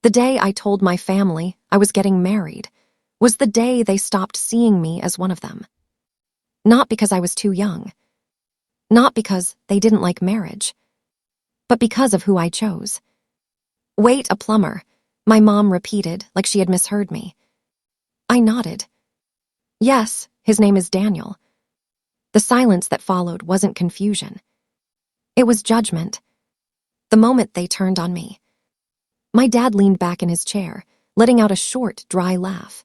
The day I told my family I was getting married was the day they stopped seeing me as one of them. Not because I was too young, not because they didn't like marriage, but because of who I chose. "Wait, a plumber," my mom repeated like she had misheard me. I nodded. "Yes, his name is Daniel." The silence that followed wasn't confusion. It was judgment. The moment they turned on me, my dad leaned back in his chair, letting out a short, dry laugh.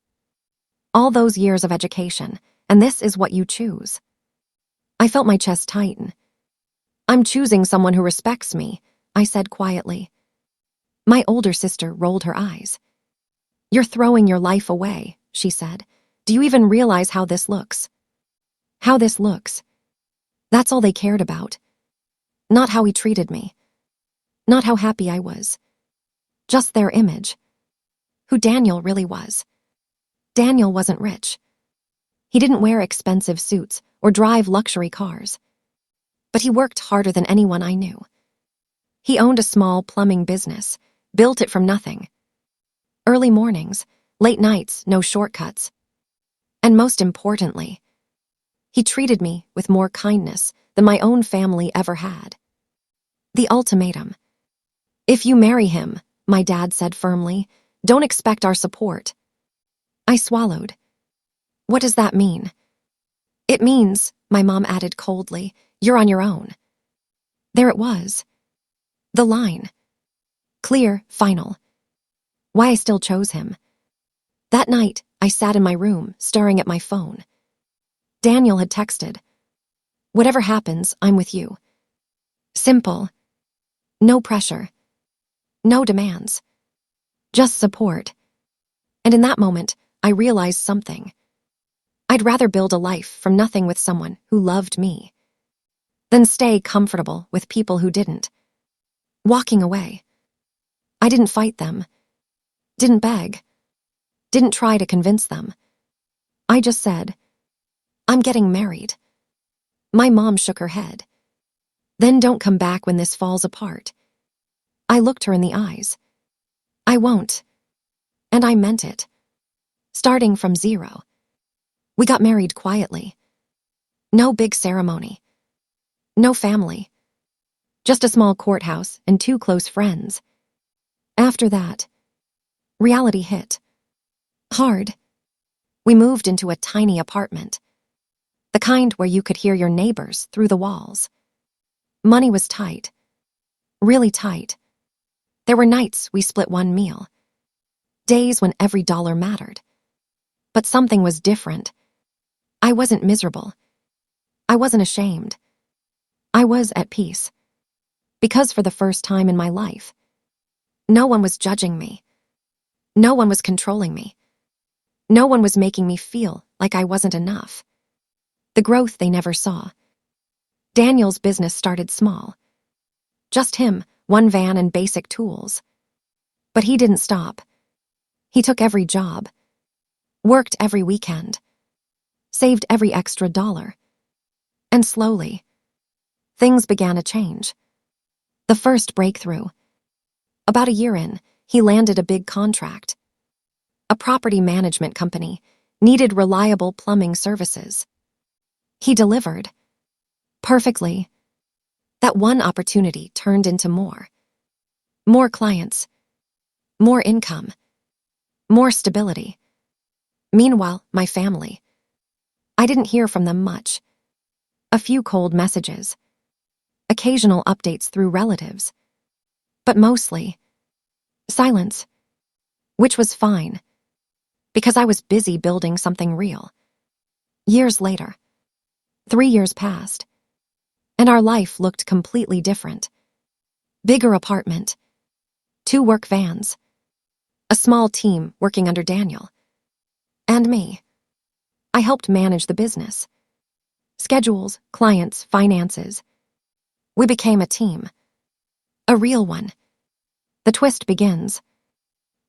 "All those years of education, and this is what you choose." I felt my chest tighten. "I'm choosing someone who respects me," I said quietly. My older sister rolled her eyes. "You're throwing your life away," she said. "Do you even realize how this looks?" How this looks. That's all they cared about. Not how he treated me. Not how happy I was. Just their image. Who Daniel really was. Daniel wasn't rich. He didn't wear expensive suits or drive luxury cars. But he worked harder than anyone I knew. He owned a small plumbing business, built it from nothing. Early mornings, late nights, no shortcuts. And most importantly, he treated me with more kindness than my own family ever had. The ultimatum. "If you marry him," my dad said firmly, "don't expect our support." I swallowed. "What does that mean?" "It means," my mom added coldly, "you're on your own." There it was. The line. Clear, final. Why I still chose him. That night, I sat in my room, staring at my phone. Daniel had texted, "Whatever happens, I'm with you." Simple. No pressure. No demands. Just support. And in that moment, I realized something. I'd rather build a life from nothing with someone who loved me than stay comfortable with people who didn't. Walking away. I didn't fight them. Didn't beg. Didn't try to convince them. I just said, "I'm getting married." My mom shook her head. "Then don't come back when this falls apart." I looked her in the eyes. "I won't." And I meant it. Starting from zero. We got married quietly. No big ceremony. No family. Just a small courthouse and 2 close friends. After that, reality hit. Hard. We moved into a tiny apartment. The kind where you could hear your neighbors through the walls. Money was tight. Really tight. There were nights we split one meal. Days when every dollar mattered. But something was different. I wasn't miserable. I wasn't ashamed. I was at peace. Because for the first time in my life, no one was judging me. No one was controlling me. No one was making me feel like I wasn't enough. The growth they never saw. Daniel's business started small. Just him, one van and basic tools. But he didn't stop. He took every job. Worked every weekend. Saved every extra dollar. And slowly, things began to change. The first breakthrough. About a year in, he landed a big contract. A property management company needed reliable plumbing services. He delivered. Perfectly. That one opportunity turned into more. More clients. More income. More stability. Meanwhile, my family. I didn't hear from them much. A few cold messages. Occasional updates through relatives. But mostly, silence. Which was fine. Because I was busy building something real. Years later. 3 years passed. And our life looked completely different. Bigger apartment. 2 work vans. A small team working under Daniel. And me. I helped manage the business. Schedules, clients, finances. We became a team. A real one. The twist begins.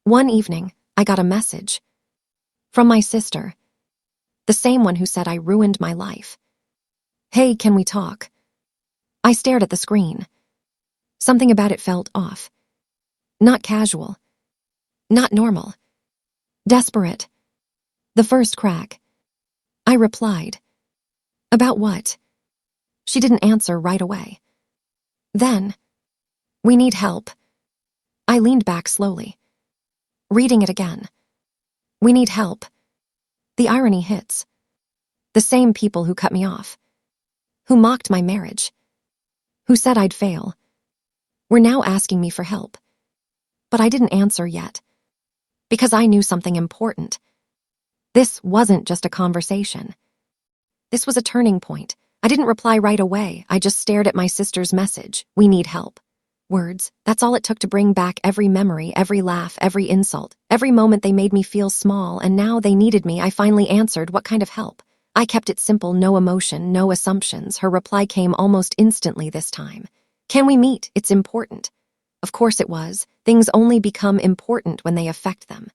One evening, I got a message. From my sister. The same one who said I ruined my life. "Hey, can we talk?" I stared at the screen. Something about it felt off. Not casual. Not normal. Desperate. The first crack. I replied. About what? She didn't answer right away. Then, we need help. I leaned back slowly, reading it again. We need help. The irony hits. The same people who cut me off, who mocked my marriage, who said I'd fail, were now asking me for help. But I didn't answer yet, because I knew something important. This wasn't just a conversation. This was a turning point. I didn't reply right away. I just stared at my sister's message. We need help. Words, that's all it took to bring back every memory, every laugh, every insult. Every moment they made me feel small, and now they needed me. I finally answered, what kind of help? I kept it simple, no emotion, no assumptions. Her reply came almost instantly this time. Can we meet? It's important. Of course it was. Things only become important when they affect them.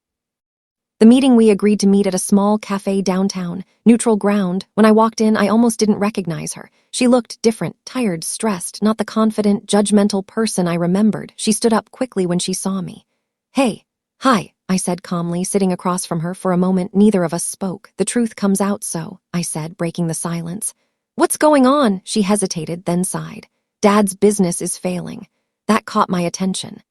The meeting, we agreed to meet at a small cafe downtown, neutral ground. When I walked in, I almost didn't recognize her. She looked different, tired, stressed, not the confident, judgmental person I remembered. She stood up quickly when she saw me. Hey. Hi, I said calmly, sitting across from her. For a moment, neither of us spoke. The truth comes out, so, I said, breaking the silence. What's going on? She hesitated, then sighed. Dad's business is failing. That caught my attention.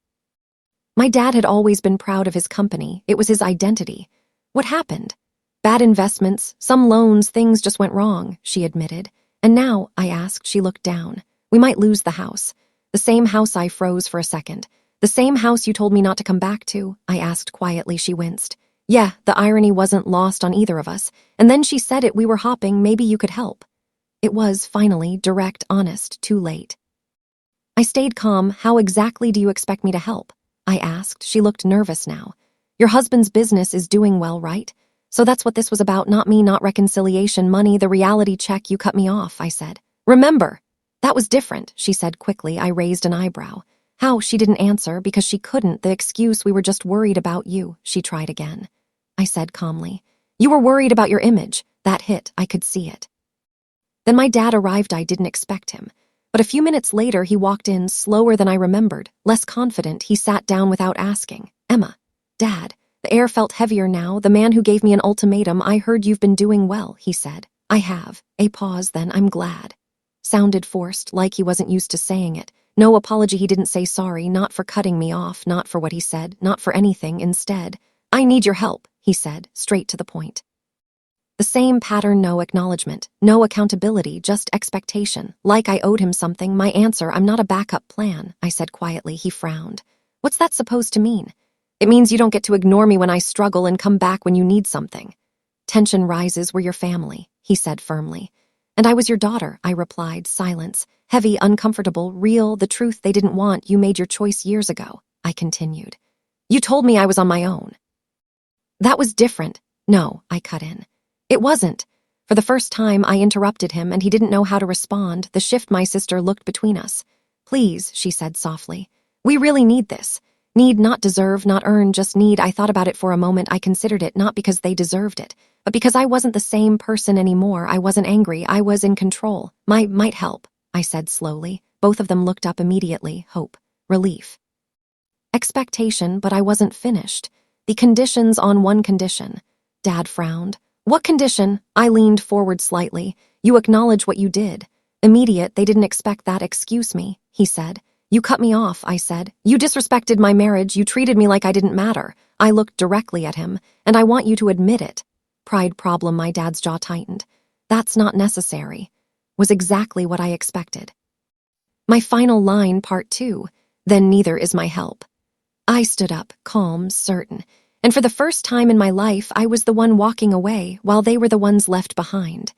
My dad had always been proud of his company. It was his identity. What happened? Bad investments, some loans, things just went wrong, she admitted. And now, I asked. She looked down. We might lose the house. The same house. I froze for a second. The same house you told me not to come back to? I asked quietly. She winced. Yeah, the irony wasn't lost on either of us. And then she said it. We were hopping. Maybe you could help. It was, finally, direct, honest, too late. I stayed calm. How exactly do you expect me to help? I asked. She looked nervous now. Your husband's business is doing well, right? So that's what this was about, not me, not reconciliation, money, the reality check. You cut me off, I said. Remember, that was different, she said quickly. I raised an eyebrow. How? She didn't answer because she couldn't. The excuse, we were just worried about you, she tried again. I said calmly. You were worried about your image. That hit. I could see it. Then my dad arrived. I didn't expect him. But a few minutes later, he walked in, slower than I remembered, less confident. He sat down without asking. Emma. Dad. The air felt heavier now. The man who gave me an ultimatum. I heard you've been doing well, he said. I have. A pause, then. I'm glad. Sounded forced, like he wasn't used to saying it. No apology. He didn't say sorry, not for cutting me off, not for what he said, not for anything. Instead, I need your help, he said, straight to the point. The same pattern, no acknowledgement, no accountability, just expectation. Like I owed him something. My answer, I'm not a backup plan, I said quietly. He frowned. What's that supposed to mean? It means you don't get to ignore me when I struggle and come back when you need something. Tension rises. We're your family, he said firmly. And I was your daughter, I replied. Silence. Heavy, uncomfortable, real, the truth they didn't want. You made your choice years ago, I continued. You told me I was on my own. That was different. No, I cut in. It wasn't. For the first time, I interrupted him, and he didn't know how to respond. The shift. My sister looked between us. Please, she said softly. We really need this. Need, not deserve, not earn, just need. I thought about it for a moment. I considered it, not because they deserved it, but because I wasn't the same person anymore. I wasn't angry. I was in control. Might help, I said slowly. Both of them looked up immediately. Hope. Relief. Expectation, but I wasn't finished. The conditions on one condition. Dad frowned. What condition? I leaned forward slightly. You acknowledge what you did. Immediate. They didn't expect that. Excuse me, he said. You cut me off, I said. You disrespected my marriage. You treated me like I didn't matter. I looked directly at him, and I want you to admit it. Pride problem. My dad's jaw tightened. That's not necessary. Was exactly what I expected. My final line, part 2. Then neither is my help. I stood up, calm, certain. And for the first time in my life, I was the one walking away while they were the ones left behind.